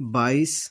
22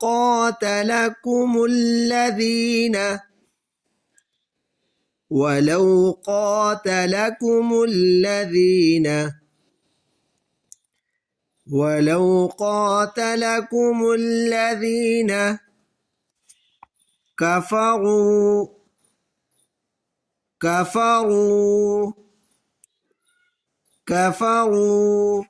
قاتلكم الذين كفروا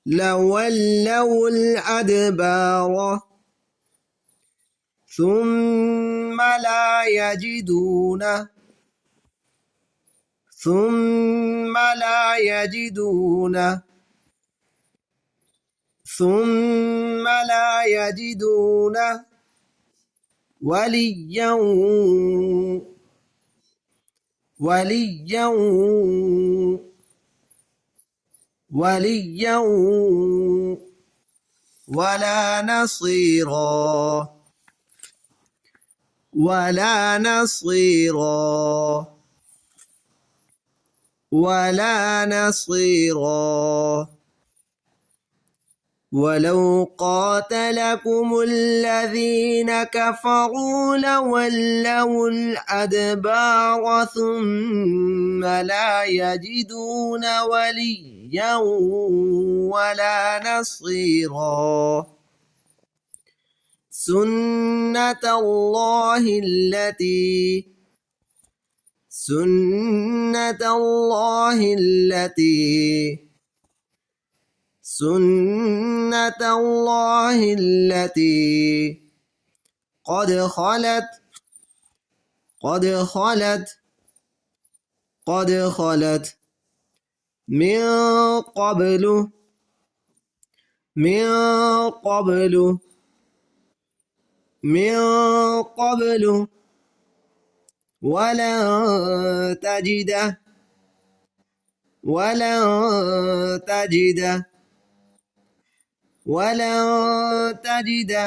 لولوا الأدبار ثم لا يجدون وليا ولا نصيرا ولو قاتلكم الذين كفروا لولوا الأدبار ثم لا يجدون وليا ولا نصيرا سنة الله التي قد خلت من قبل ولن تجد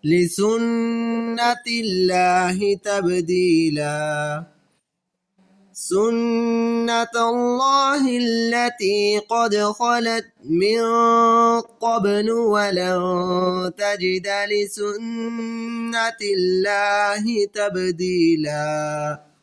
لسنة الله تبديلا سنة الله التي قد خلت من قبل ولن تجد لسنة الله تبديلا